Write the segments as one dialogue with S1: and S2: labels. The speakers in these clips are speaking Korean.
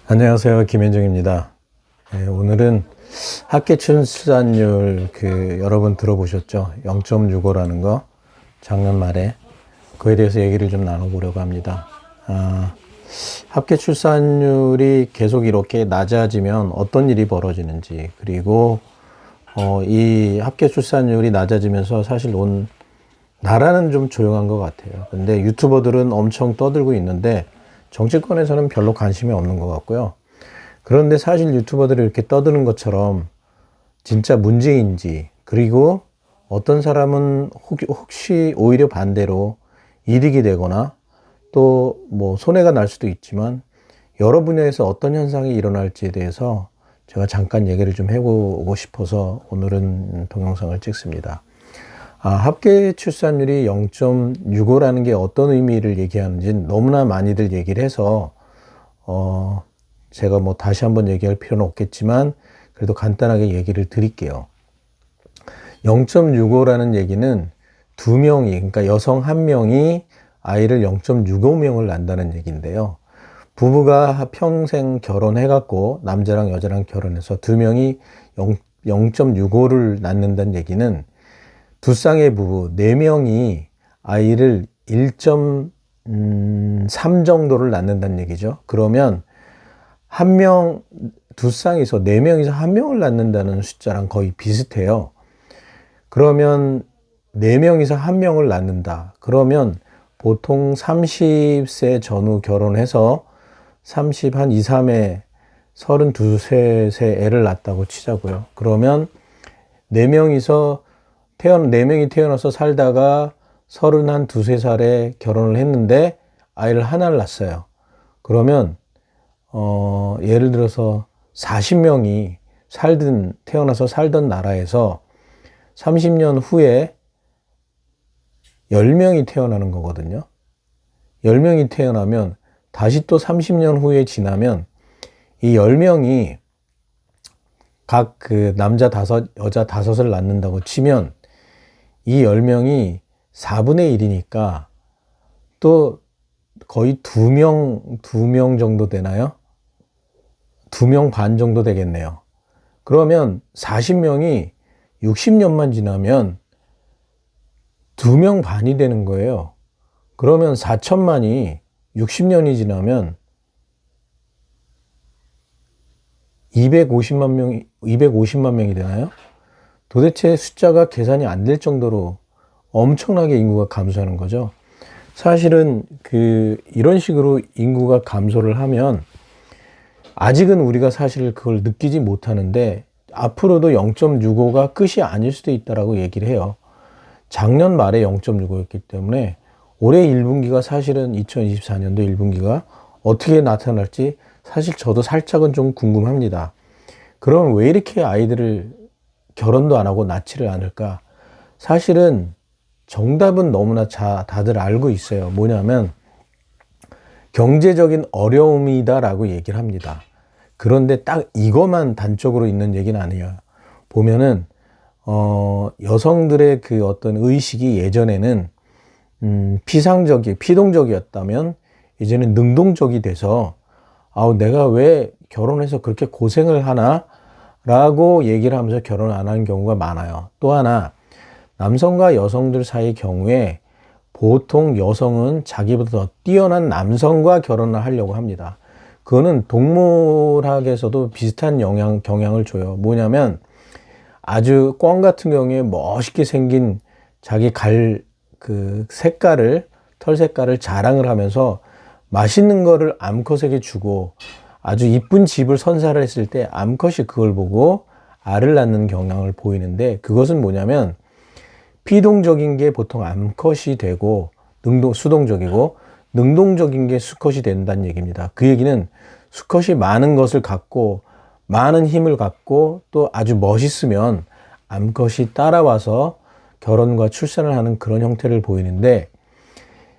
S1: 안녕하세요. 김현정입니다. 오늘은 합계 출산율 여러분 들어보셨죠? 0.65라는 거 작년 말에 그에 대해서 얘기를 좀 나눠보려고 합니다. 합계 출산율이 계속 이렇게 낮아지면 어떤 일이 벌어지는지, 그리고 이 합계 출산율이 낮아지면서 사실 온 나라는 좀 조용한 것 같아요. 근데 유튜버들은 엄청 떠들고 있는데 정치권에서는 별로 관심이 없는 것 같고요. 그런데 사실 유튜버들이 이렇게 떠드는 것처럼 진짜 문제인지, 그리고 어떤 사람은 혹시 오히려 반대로 이득이 되거나 또 뭐 손해가 날 수도 있지만 여러 분야에서 어떤 현상이 일어날지에 대해서 제가 잠깐 얘기를 좀 해보고 싶어서 오늘은 동영상을 찍습니다. 합계 출산율이 0.65라는 게 어떤 의미를 얘기하는지 너무나 많이들 얘기를 해서 제가 뭐 다시 한번 얘기할 필요는 없겠지만 그래도 간단하게 얘기를 드릴게요. 0.65라는 얘기는 두 명이, 그러니까 여성 한 명이 아이를 0.65명을 낳는다는 얘기인데요. 부부가 평생 결혼해갖고 남자랑 여자랑 결혼해서 두 명이 0.65를 낳는다는 얘기는 두 쌍의 부부 4명이 아이를 1.3 정도를 낳는다는 얘기죠. 그러면 두 쌍에서 4명이서 한 명을 낳는다는 숫자랑 거의 비슷해요. 그러면 4명이서 한 명을 낳는다. 그러면 보통 30세 전후 결혼해서 30, 한 2, 3에 32, 3세 애를 낳았다고 치자고요. 그러면 4명이 태어나서 살다가 31, 2-3살에 결혼을 했는데 아이를 하나를 낳았어요. 그러면 예를 들어서 40명이 태어나서 살던 나라에서 30년 후에 10명이 태어나는 거거든요. 10명이 태어나면 다시 또 30년 후에 지나면 이 10명이 각 남자 5, 여자 5을 낳는다고 치면 이 10명이 4분의 1이니까 또 거의 2명 정도 되나요? 2명 반 정도 되겠네요. 그러면 40명이 60년만 지나면 2명 반이 되는 거예요. 그러면 4천만이 60년이 지나면 250만 명이 되나요? 도대체 숫자가 계산이 안 될 정도로 엄청나게 인구가 감소하는 거죠. 사실은 이런 식으로 인구가 감소를 하면 아직은 우리가 사실 그걸 느끼지 못하는데 앞으로도 0.65가 끝이 아닐 수도 있다라고 얘기를 해요. 작년 말에 0.65였기 때문에 올해 1분기가 사실은 2024년도 1분기가 어떻게 나타날지 사실 저도 살짝은 좀 궁금합니다. 그럼 왜 이렇게 아이들을 결혼도 안 하고 낳지를 않을까? 사실은 정답은 너무나 다들 알고 있어요. 뭐냐면 경제적인 어려움이다라고 얘기를 합니다. 그런데 딱 이것만 단적으로 있는 얘기는 아니에요. 보면은 여성들의 어떤 의식이 예전에는 피동적이었다면 이제는 능동적이 돼서 내가 왜 결혼해서 그렇게 고생을 하나? 라고 얘기를 하면서 결혼을 안 하는 경우가 많아요. 또 하나, 남성과 여성들 사이의 경우에 보통 여성은 자기보다 더 뛰어난 남성과 결혼을 하려고 합니다. 그거는 동물학에서도 비슷한 경향을 줘요. 뭐냐면 아주 꿩 같은 경우에 멋있게 생긴 자기 털 색깔을 자랑을 하면서 맛있는 거를 암컷에게 주고 아주 이쁜 집을 선사를 했을 때 암컷이 그걸 보고 알을 낳는 경향을 보이는데, 그것은 뭐냐면 피동적인 게 보통 암컷이 되고 수동적이고 능동적인 게 수컷이 된다는 얘기입니다. 그 얘기는 수컷이 많은 것을 갖고 많은 힘을 갖고 또 아주 멋있으면 암컷이 따라와서 결혼과 출산을 하는 그런 형태를 보이는데,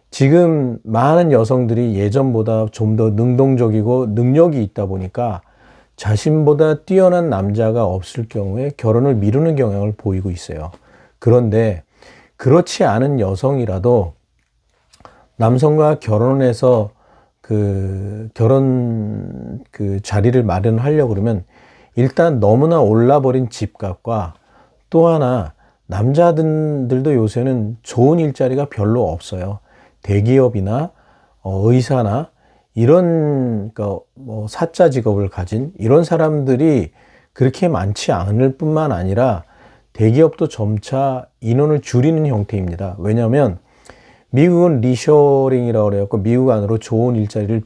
S1: 지금 많은 여성들이 예전보다 좀 더 능동적이고 능력이 있다 보니까 자신보다 뛰어난 남자가 없을 경우에 결혼을 미루는 경향을 보이고 있어요. 그런데 그렇지 않은 여성이라도 남성과 결혼해서 결혼 자리를 마련하려고 그러면 일단 너무나 올라버린 집값과 또 하나 남자들도 요새는 좋은 일자리가 별로 없어요. 대기업이나 의사나 이런 사자 직업을 가진 이런 사람들이 그렇게 많지 않을 뿐만 아니라 대기업도 점차 인원을 줄이는 형태입니다. 왜냐하면 미국은 리쇼링이라고 그래갖고 미국 안으로 좋은 일자리를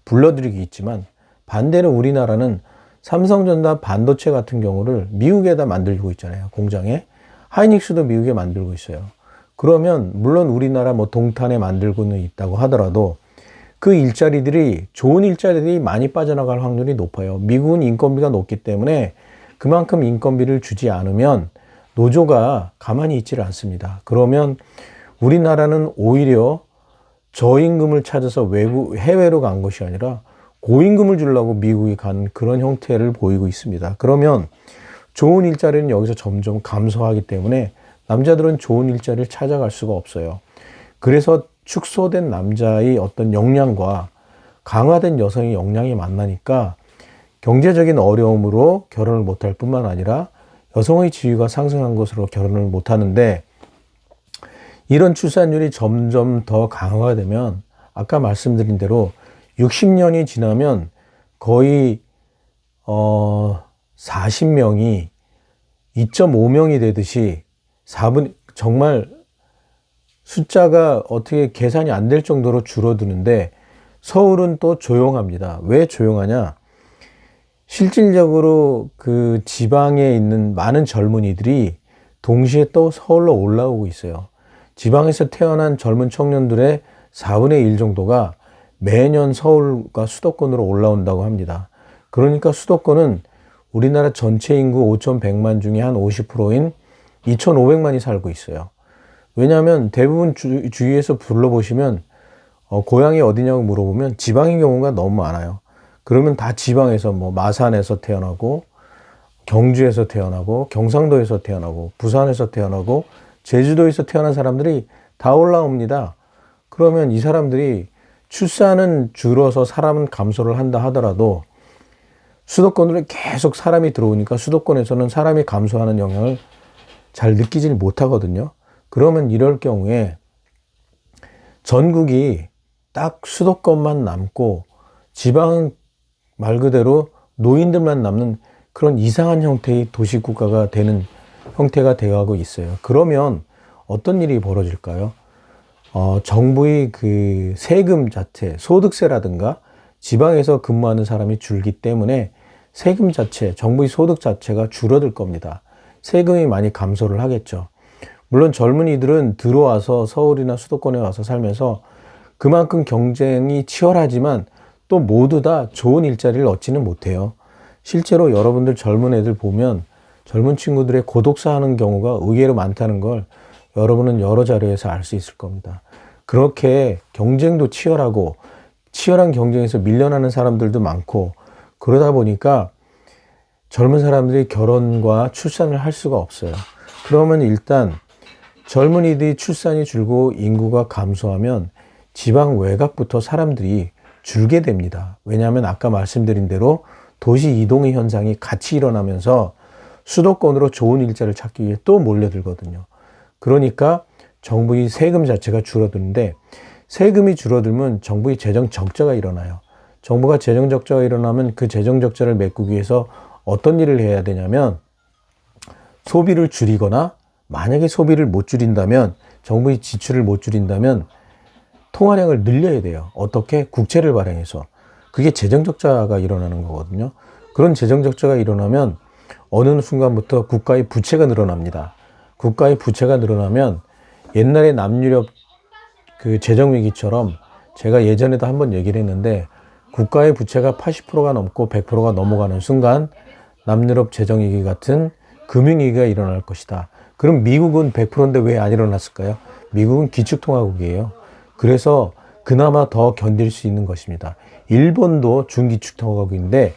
S1: 불러들이기 있지만 반대로 우리나라는 삼성전자 반도체 같은 경우를 미국에다 만들고 있잖아요. 공장에. 하이닉스도 미국에 만들고 있어요. 그러면 물론 우리나라 동탄에 만들고는 있다고 하더라도 그 일자리들이 좋은 일자리들이 많이 빠져나갈 확률이 높아요. 미국은 인건비가 높기 때문에 그만큼 인건비를 주지 않으면 노조가 가만히 있지를 않습니다. 그러면 우리나라는 오히려 저임금을 찾아서 해외로 간 것이 아니라 고임금을 주려고 미국이 간 그런 형태를 보이고 있습니다. 그러면 좋은 일자리는 여기서 점점 감소하기 때문에 남자들은 좋은 일자리를 찾아갈 수가 없어요. 그래서 축소된 남자의 어떤 역량과 강화된 여성의 역량이 만나니까 경제적인 어려움으로 결혼을 못할 뿐만 아니라 여성의 지위가 상승한 것으로 결혼을 못하는데, 이런 출산율이 점점 더 강화가 되면 아까 말씀드린 대로 60년이 지나면 거의 40명이 2.5명이 되듯이 정말 숫자가 어떻게 계산이 안 될 정도로 줄어드는데, 서울은 또 조용합니다. 왜 조용하냐? 실질적으로 그 지방에 있는 많은 젊은이들이 동시에 또 서울로 올라오고 있어요. 지방에서 태어난 젊은 청년들의 4분의 1 정도가 매년 서울과 수도권으로 올라온다고 합니다. 그러니까 수도권은 우리나라 전체 인구 5,100만 중에 한 50%인 2,500만이 살고 있어요. 왜냐하면 대부분 주위에서 불러보시면 고향이 어디냐고 물어보면 지방인 경우가 너무 많아요. 그러면 다 지방에서 마산에서 태어나고 경주에서 태어나고 경상도에서 태어나고 부산에서 태어나고 제주도에서 태어난 사람들이 다 올라옵니다. 그러면 이 사람들이 출산은 줄어서 사람은 감소를 한다 하더라도 수도권으로 계속 사람이 들어오니까 수도권에서는 사람이 감소하는 영향을 잘 느끼질 못하거든요. 그러면 이럴 경우에 전국이 딱 수도권만 남고 지방은 말 그대로 노인들만 남는 그런 이상한 형태의 도시국가가 되는 형태가 되어가고 있어요. 그러면 어떤 일이 벌어질까요? 정부의 그 세금 자체, 소득세라든가 지방에서 근무하는 사람이 줄기 때문에 세금 자체, 정부의 소득 자체가 줄어들 겁니다. 세금이 많이 감소를 하겠죠. 물론 젊은이들은 들어와서 서울이나 수도권에 와서 살면서 그만큼 경쟁이 치열하지만 또 모두 다 좋은 일자리를 얻지는 못해요. 실제로 여러분들 젊은 애들 보면 젊은 친구들의 고독사 하는 경우가 의외로 많다는 걸 여러분은 여러 자료에서 알 수 있을 겁니다. 그렇게 경쟁도 치열하고 치열한 경쟁에서 밀려나는 사람들도 많고 그러다 보니까 젊은 사람들이 결혼과 출산을 할 수가 없어요. 그러면 일단 젊은이들이 출산이 줄고 인구가 감소하면 지방 외곽부터 사람들이 줄게 됩니다. 왜냐하면 아까 말씀드린 대로 도시 이동의 현상이 같이 일어나면서 수도권으로 좋은 일자리를 찾기 위해 또 몰려들거든요. 그러니까 정부의 세금 자체가 줄어드는데, 세금이 줄어들면 정부의 재정 적자가 일어나요. 정부가 재정 적자가 일어나면 그 재정 적자를 메꾸기 위해서 어떤 일을 해야 되냐면 소비를 줄이거나, 만약에 소비를 못 줄인다면, 정부의 지출을 못 줄인다면 통화량을 늘려야 돼요. 어떻게? 국채를 발행해서. 그게 재정적자가 일어나는 거거든요. 그런 재정적자가 일어나면 어느 순간부터 국가의 부채가 늘어납니다. 국가의 부채가 늘어나면 옛날에 남유럽 그 재정위기처럼, 제가 예전에도 한번 얘기를 했는데, 국가의 부채가 80%가 넘고 100%가 넘어가는 순간 남유럽 재정위기 같은 금융위기가 일어날 것이다. 그럼 미국은 100%인데 왜 안 일어났을까요? 미국은 기축통화국이에요. 그래서 그나마 더 견딜 수 있는 것입니다. 일본도 중기축통화국인데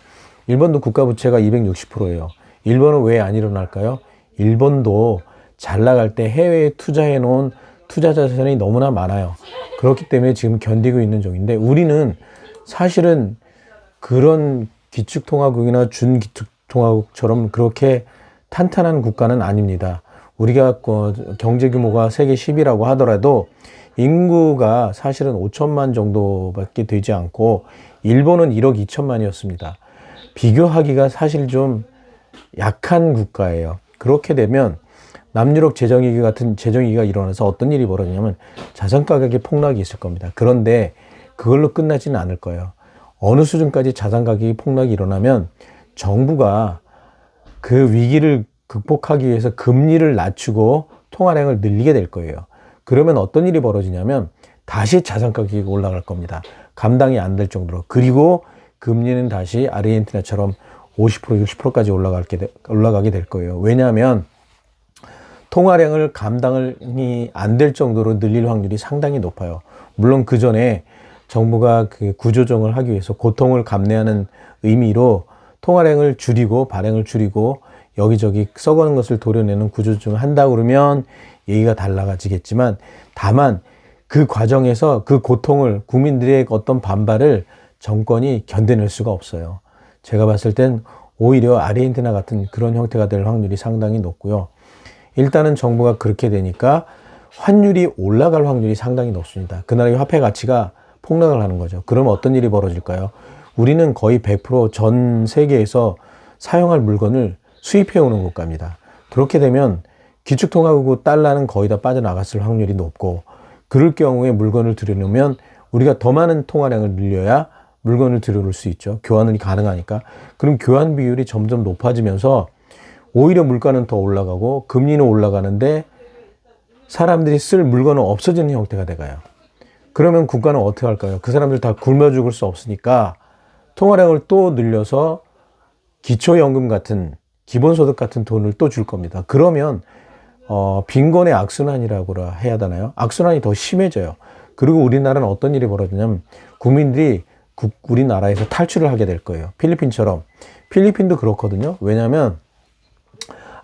S1: 일본도 국가부채가 260%예요. 일본은 왜 안 일어날까요? 일본도 잘 나갈 때 해외에 투자해 놓은 투자 자산이 너무나 많아요. 그렇기 때문에 지금 견디고 있는 중인데, 우리는 사실은 그런 기축통화국이나 준기축통화국처럼 그렇게 탄탄한 국가는 아닙니다. 우리가 경제 규모가 세계 10위라고 하더라도 인구가 사실은 5천만 정도밖에 되지 않고, 일본은 1억 2천만이었습니다. 비교하기가 사실 좀 약한 국가예요. 그렇게 되면 남유럽 재정위기 같은 재정위기가 일어나서 어떤 일이 벌어지냐면 자산 가격의 폭락이 있을 겁니다. 그런데 그걸로 끝나지는 않을 거예요. 어느 수준까지 자산 가격이 폭락이 일어나면 정부가 그 위기를 극복하기 위해서 금리를 낮추고 통화량을 늘리게 될 거예요. 그러면 어떤 일이 벌어지냐면 다시 자산 가격이 올라갈 겁니다. 감당이 안 될 정도로. 그리고 금리는 다시 아르헨티나처럼 50%, 60%까지 올라가게 될 거예요. 왜냐하면 통화량을 감당이 안 될 정도로 늘릴 확률이 상당히 높아요. 물론 그 전에 정부가 그 구조조정을 하기 위해서 고통을 감내하는 의미로 통화량을 줄이고 발행을 줄이고 여기저기 썩어는 것을 도려내는 구조조정을 한다 그러면 얘기가 달라지겠지만, 다만 그 과정에서 그 고통을, 국민들의 어떤 반발을 정권이 견뎌낼 수가 없어요. 제가 봤을 땐 오히려 아르헨티나 같은 그런 형태가 될 확률이 상당히 높고요. 일단은 정부가 그렇게 되니까 환율이 올라갈 확률이 상당히 높습니다. 그 나라의 화폐 가치가 폭락을 하는 거죠. 그럼 어떤 일이 벌어질까요? 우리는 거의 100%전 세계에서 사용할 물건을 수입해 오는 국가입니다. 그렇게 되면 기축통화국 달러는 거의 다 빠져나갔을 확률이 높고, 그럴 경우에 물건을 들여놓으면 우리가 더 많은 통화량을 늘려야 물건을 들여올 수 있죠. 교환이 가능하니까. 그럼 교환 비율이 점점 높아지면서 오히려 물가는 더 올라가고 금리는 올라가는데 사람들이 쓸 물건은 없어지는 형태가 돼가요. 그러면 국가는 어떻게 할까요? 그 사람들 다 굶어 죽을 수 없으니까 통화량을 또 늘려서 기초연금 같은, 기본소득 같은 돈을 또 줄 겁니다. 그러면 빈곤의 악순환이라고 해야 되나요? 악순환이 더 심해져요. 그리고 우리나라는 어떤 일이 벌어지냐면 국민들이 우리나라에서 탈출을 하게 될 거예요. 필리핀처럼. 필리핀도 그렇거든요. 왜냐하면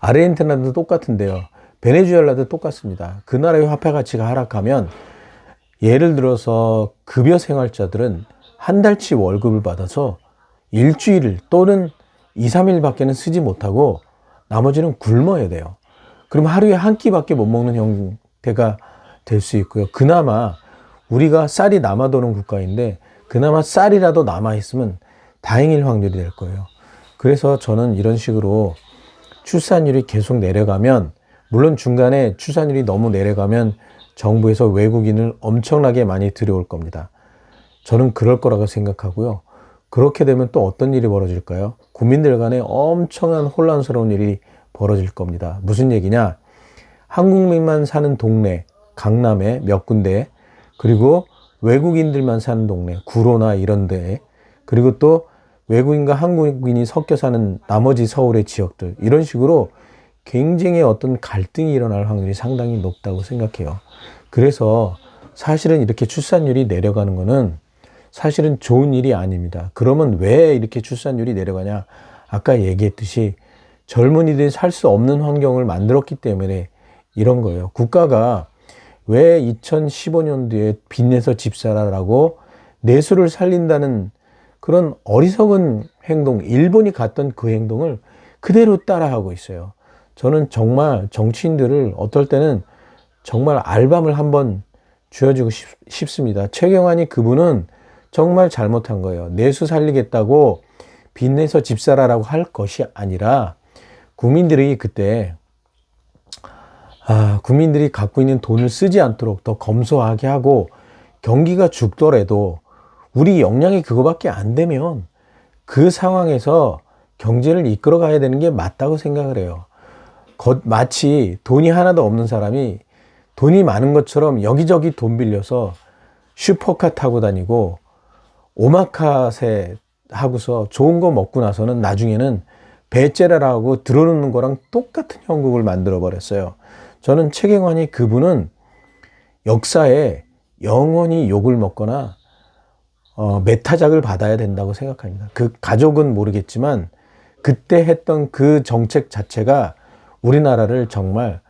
S1: 아르헨티나도 똑같은데요. 베네수엘라도 똑같습니다. 그 나라의 화폐 가치가 하락하면, 예를 들어서 급여 생활자들은 한 달치 월급을 받아서 일주일 또는 2, 3일밖에는 쓰지 못하고 나머지는 굶어야 돼요. 그럼 하루에 한 끼밖에 못 먹는 형태가 될 수 있고요. 그나마 우리가 쌀이 남아도는 국가인데 그나마 쌀이라도 남아있으면 다행일 확률이 될 거예요. 그래서 저는 이런 식으로 출산율이 계속 내려가면, 물론 중간에 출산율이 너무 내려가면 정부에서 외국인을 엄청나게 많이 들여올 겁니다. 저는 그럴 거라고 생각하고요. 그렇게 되면 또 어떤 일이 벌어질까요? 국민들 간에 엄청난 혼란스러운 일이 벌어질 겁니다. 무슨 얘기냐? 한국민만 사는 동네, 강남에 몇 군데, 그리고 외국인들만 사는 동네, 구로나 이런 데, 그리고 또 외국인과 한국인이 섞여 사는 나머지 서울의 지역들, 이런 식으로 굉장히 어떤 갈등이 일어날 확률이 상당히 높다고 생각해요. 그래서 사실은 이렇게 출산율이 내려가는 거는 사실은 좋은 일이 아닙니다. 그러면 왜 이렇게 출산율이 내려가냐? 아까 얘기했듯이 젊은이들이 살 수 없는 환경을 만들었기 때문에 이런 거예요. 국가가 왜 2015년도에 빚내서 집 사라라고 내수를 살린다는 그런 어리석은 행동, 일본이 갔던 그 행동을 그대로 따라하고 있어요. 저는 정말 정치인들을 어떨 때는 정말 알밤을 한번 쥐어주고 싶습니다. 최경환이 그분은 정말 잘못한 거예요. 내수 살리겠다고 빚내서 집 사라라고 할 것이 아니라, 국민들이 그때 국민들이 갖고 있는 돈을 쓰지 않도록 더 검소하게 하고, 경기가 죽더라도 우리 역량이 그거밖에 안 되면 그 상황에서 경제를 이끌어 가야 되는 게 맞다고 생각을 해요. 마치 돈이 하나도 없는 사람이 돈이 많은 것처럼 여기저기 돈 빌려서 슈퍼카 타고 다니고 오마카세 하고서 좋은 거 먹고 나서는 나중에는 배째라라고 들어놓는 거랑 똑같은 형국을 만들어 버렸어요. 저는 최경환이 그분은 역사에 영원히 욕을 먹거나 매타작을 받아야 된다고 생각합니다. 그 가족은 모르겠지만 그때 했던 그 정책 자체가 우리나라를 정말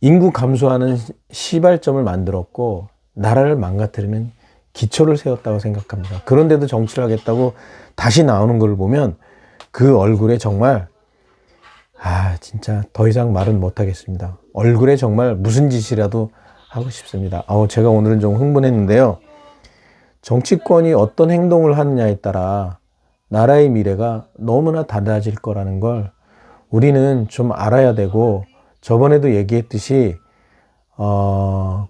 S1: 인구 감소하는 시발점을 만들었고, 나라를 망가뜨리는 기초를 세웠다고 생각합니다. 그런데도 정치를 하겠다고 다시 나오는 걸 보면 그 얼굴에 정말 진짜 더 이상 말은 못하겠습니다. 얼굴에 정말 무슨 짓이라도 하고 싶습니다. 제가 오늘은 좀 흥분했는데요. 정치권이 어떤 행동을 하느냐에 따라 나라의 미래가 너무나 달라질 거라는 걸 우리는 좀 알아야 되고, 저번에도 얘기했듯이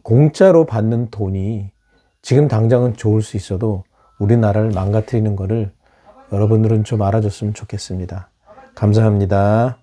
S1: 공짜로 받는 돈이 지금 당장은 좋을 수 있어도 우리나라를 망가뜨리는 거를 여러분들은 좀 알아줬으면 좋겠습니다. 감사합니다.